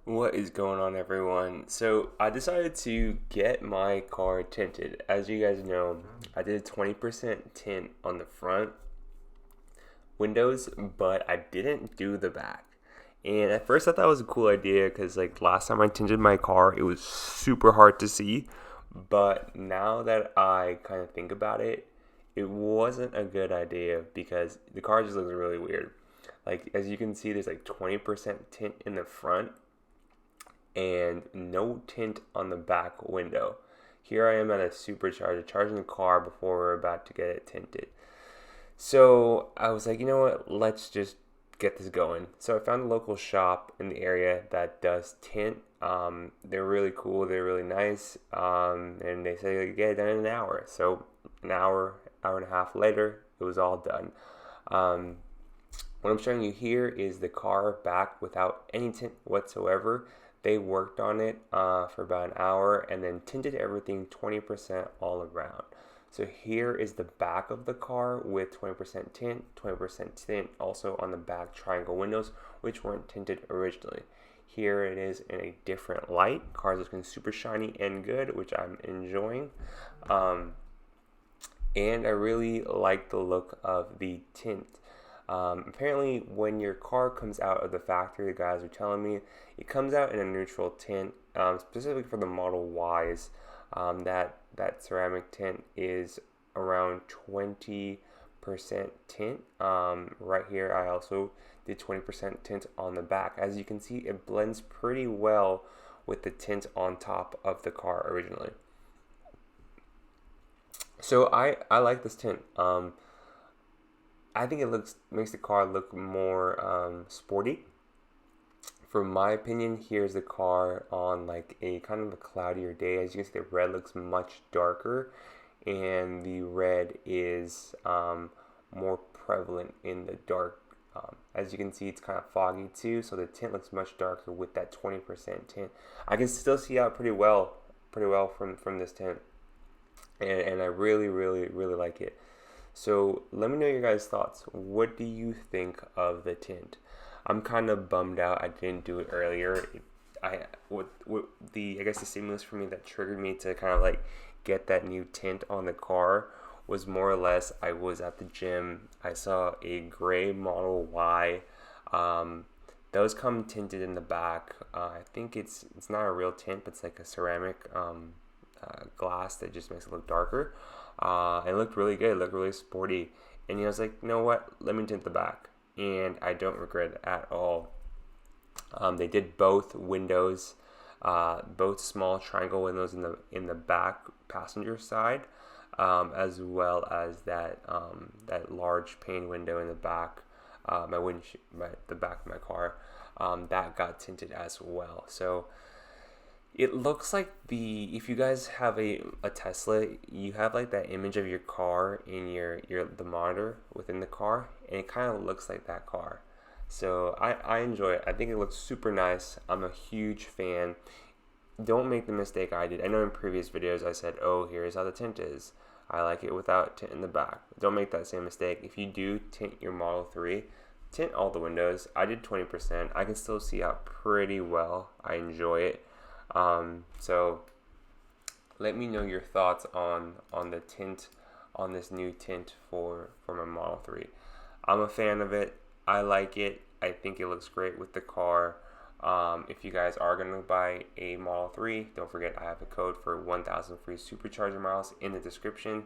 What is going on, everyone? So, I decided to get my car tinted. As you guys know, I did a 20% tint on the front windows, but I didn't do the back. And at first, I thought it was a cool idea because, like, last time I tinted my car, it was super hard to see. But now that I kind of think about it, it wasn't a good idea because the car just looks really weird. Like, as you can see, there's like 20% tint in the front and no tint on the back window. Here I am at a supercharger charging the car before we're about to get it tinted. So I was like, you know what, let's just get this going. So I found a local shop in the area that does tint. They're really cool, they're really nice, and they say you get it done in an hour. So an hour and a half later, it was all done. Um, what I'm showing you here is the car back without any tint whatsoever. They worked on it for about an hour and then tinted everything 20% all around. So here is the back of the car with 20% tint, 20% tint also on the back triangle windows, which weren't tinted originally. Here it is in a different light. Car's looking super shiny and good, which I'm enjoying. Um, and I really like the look of the tint. Apparently, when your car comes out of the factory, the guys are telling me it comes out in a neutral tint, specifically for the Model Ys. That ceramic tint is around 20% tint. Right here, I also did 20% tint on the back. As you can see, it blends pretty well with the tint on top of the car originally. So I like this tint. I think it makes the car look more sporty. For my opinion, here's the car on like a kind of a cloudier day. As you can see, the red looks much darker, and the red is more prevalent in the dark. As you can see, it's kind of foggy too, so the tint looks much darker with that 20% tint. I can still see out pretty well from this tint, and I really like it. So let me know your guys' thoughts. What do you think of the tint? I'm kind of bummed out I didn't do it earlier. What the I guess the stimulus for me that triggered me to kind of like get that new tint on the car was more or less I was at the gym. I saw a gray Model Y. Um, those come tinted in the back. I think it's not a real tint, but it's like a ceramic glass that just makes it look darker. It looked really good. It looked really sporty. And I was like, you know what? Let me tint the back. And I don't regret it at all. They did both windows, both small triangle windows in the back passenger side, as well as that large pane window in the back, the back of my car, that got tinted as well. So it looks like if you guys have a Tesla, you have like that image of your car in your the monitor within the car, and it kind of looks like that car. So I enjoy it. I think it looks super nice. I'm a huge fan. Don't make the mistake I did. I know in previous videos I said, oh, here's how the tint is. I like it without tint in the back. Don't make that same mistake. If you do tint your Model 3, tint all the windows. I did 20%. I can still see out pretty well. I enjoy it. So let me know your thoughts on the tint, on this new tint for my Model 3. I'm a fan of it. I like it. I think it looks great with the car. If you guys are going to buy a Model 3, don't forget I have a code for 1,000 free supercharger miles in the description.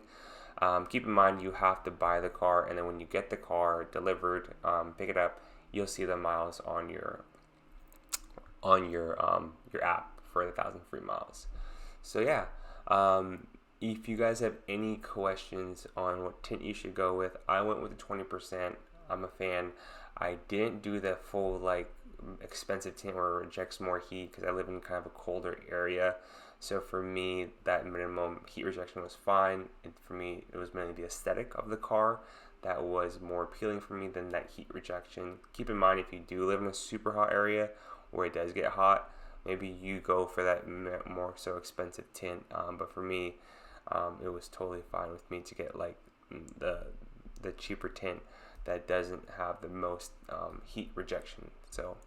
Keep in mind you have to buy the car, and then when you get the car delivered, pick it up, you'll see the miles on your app for 1,000 free miles. So yeah, if you guys have any questions on what tint you should go with, I went with the 20%. I'm a fan. I didn't do the full like expensive tint where it rejects more heat because I live in kind of a colder area. So for me, that minimum heat rejection was fine. And for me, it was mainly the aesthetic of the car that was more appealing for me than that heat rejection. Keep in mind, if you do live in a super hot area where it does get hot, maybe you go for that more so expensive tint. But for me, it was totally fine with me to get like the cheaper tint that doesn't have the most heat rejection. So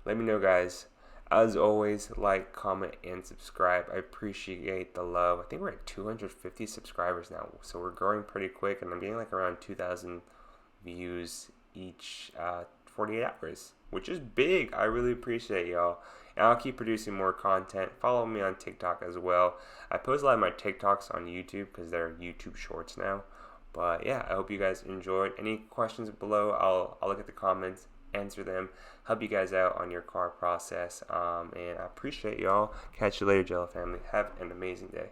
let me know, guys. As always, like, comment, and subscribe. I appreciate the love. I think we're at 250 subscribers now, so we're growing pretty quick, and I'm getting like around 2,000 views each 48 hours, which is big. I really appreciate y'all. And I'll keep producing more content. Follow me on TikTok as well. I post a lot of my TikToks on YouTube because they're YouTube shorts now. But yeah, I hope you guys enjoyed. Any questions below, I'll look at the comments, answer them, help you guys out on your car process. And I appreciate y'all. Catch you later, Jello family. Have an amazing day.